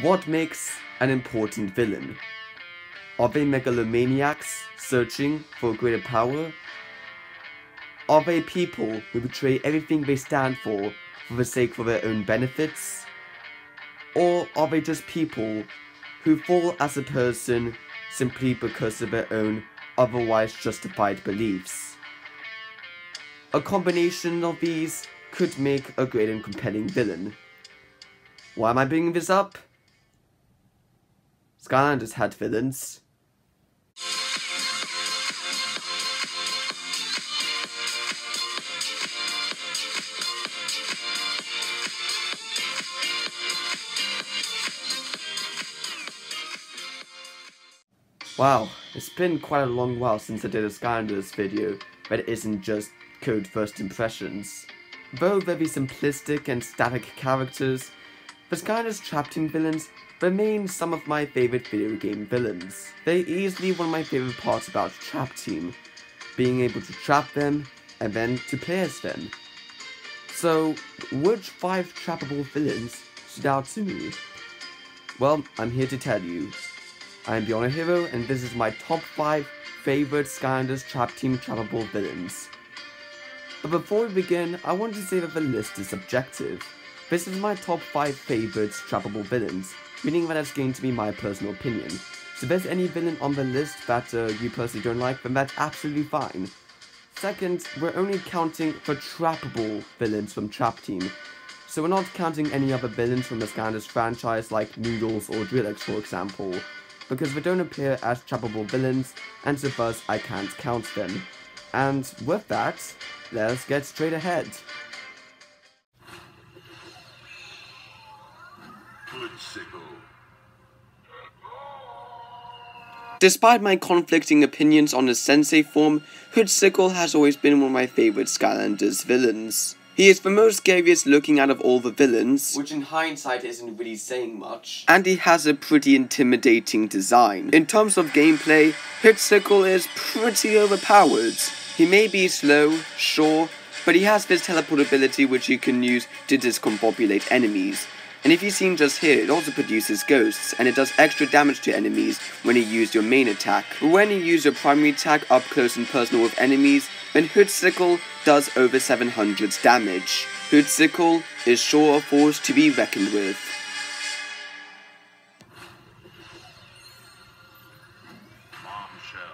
What makes an important villain? Are they megalomaniacs searching for greater power? Are they people who betray everything they stand for the sake of their own benefits? Or are they just people who fall as a person simply because of their own otherwise justified beliefs? A combination of these could make a great and compelling villain. Why am I bringing this up? Skylanders had villains. Wow, it's been quite a long while since I did a Skylanders video that isn't just code first impressions. Though very simplistic and static characters, the Skylanders Trap Team villains remain some of my favorite video game villains. They're easily one of my favorite parts about Trap Team, being able to trap them and then to play as them. So, which 5 trappable villains stood out to me? Well, I'm here to tell you. I'm Bionihero, and this is my top 5 favorite Skylanders Trap Team trappable villains. But before we begin, I want to say that the list is subjective. This is my top 5 favorite trappable villains, meaning that it's going to be my personal opinion. So if there's any villain on the list that you personally don't like, then that's absolutely fine. Second, we're only counting for trappable villains from Trap Team. So we're not counting any other villains from the Skylanders franchise like Noodles or Drillex, for example, because they don't appear as trappable villains, and so thus I can't count them. And with that, let's get straight ahead. Sickle. Despite my conflicting opinions on his sensei form, Sickle has always been one of my favorite Skylanders villains. He is the most scariest looking out of all the villains, which in hindsight isn't really saying much, and he has a pretty intimidating design. In terms of gameplay, Sickle is pretty overpowered. He may be slow, sure, but he has this teleport ability which you can use to discombobulate enemies. And if you've seen just here, it also produces ghosts, and it does extra damage to enemies when you use your main attack. When you use your primary attack up close and personal with enemies, then Sickle does over 700 damage. Sickle is sure a force to be reckoned with. Bombshell.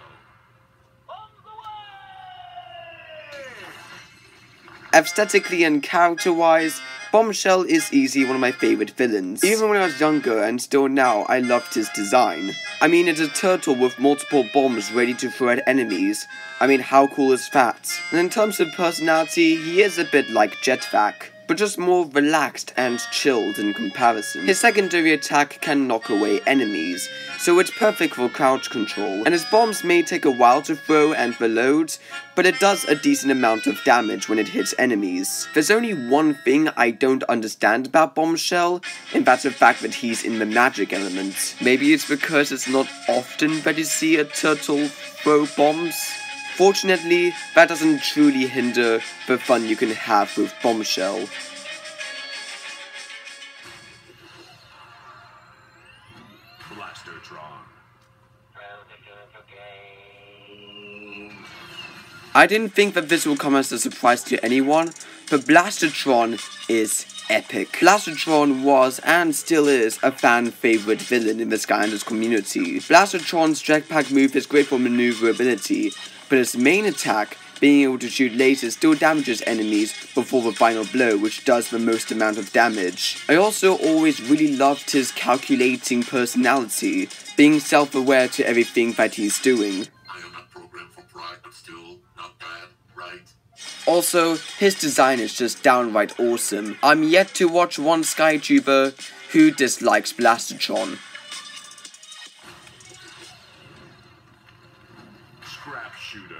Aesthetically and character-wise, Bombshell is easily one of my favorite villains. Even when I was younger and still now, I loved his design. I mean, it's a turtle with multiple bombs ready to throw at enemies. I mean, how cool is that? And in terms of personality, he is a bit like Jetpack, but just more relaxed and chilled in comparison. His secondary attack can knock away enemies, so it's perfect for crouch control, and his bombs may take a while to throw and reload, but it does a decent amount of damage when it hits enemies. There's only one thing I don't understand about Bombshell, and that's the fact that he's in the magic element. Maybe it's because it's not often that you see a turtle throw bombs? Fortunately, that doesn't truly hinder the fun you can have with Bombshell. Blastotron. I didn't think that this would come as a surprise to anyone, but Blastotron is epic. Blastotron was, and still is, a fan favorite villain in the Skylanders community. Blastotron's jetpack move is great for maneuverability, but his main attack, being able to shoot lasers, still damages enemies before the final blow, which does the most amount of damage. I also always really loved his calculating personality, being self-aware to everything that he's doing. I am not programmed for pride, but still not bad, right? Also, his design is just downright awesome. I'm yet to watch one SkyTuber who dislikes Blastotron. Scrap shooter.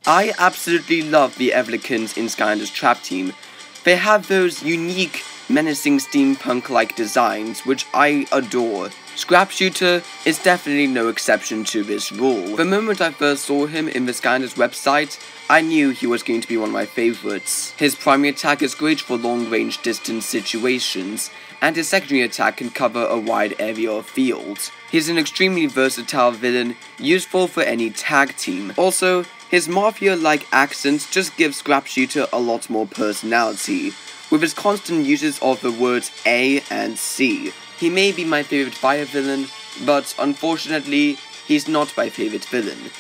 I absolutely love the Evelykins in Skylanders Trap Team. They have those unique menacing steampunk-like designs, which I adore. Scrap Shooter is definitely no exception to this rule. The moment I first saw him in the Skylanders website, I knew he was going to be one of my favorites. His primary attack is great for long-range distance situations, and his secondary attack can cover a wide area of field. He's an extremely versatile villain, useful for any tag team. Also, his mafia-like accent just gives Scrap Shooter a lot more personality, with his constant uses of the words A and C. He may be my favorite fire villain, but unfortunately, he's not my favorite villain.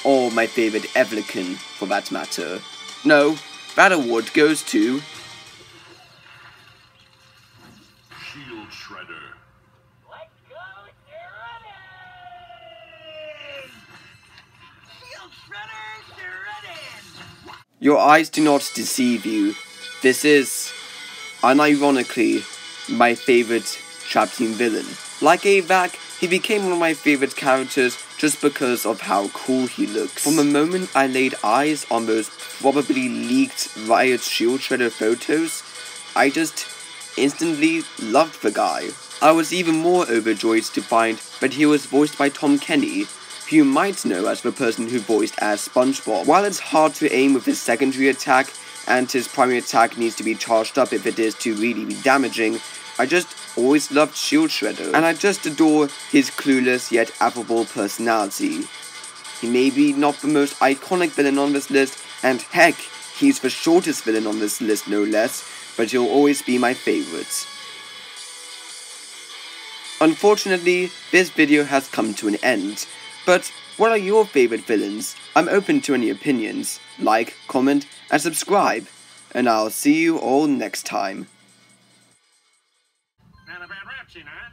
Or my favorite Evlican, for that matter. No, that award goes to... Shield Shredder. Let's go, Shredder! Shield Shredder, Shredder! Your eyes do not deceive you. This is, unironically, my favorite Trap Team villain. Like AVAC, he became one of my favorite characters just because of how cool he looks. From the moment I laid eyes on those probably leaked Riot Shield Shredder photos, I just instantly loved the guy. I was even more overjoyed to find that he was voiced by Tom Kenny, who you might know as the person who voiced as SpongeBob. While it's hard to aim with his secondary attack, and his primary attack needs to be charged up if it is to really be damaging, I just always loved Shield Shredder, and I just adore his clueless yet affable personality. He may be not the most iconic villain on this list, and heck, he's the shortest villain on this list no less, but he'll always be my favorite. Unfortunately, this video has come to an end, but what are your favorite villains? I'm open to any opinions. Like, comment, and subscribe, and I'll see you all next time. Not a bad rap, you know.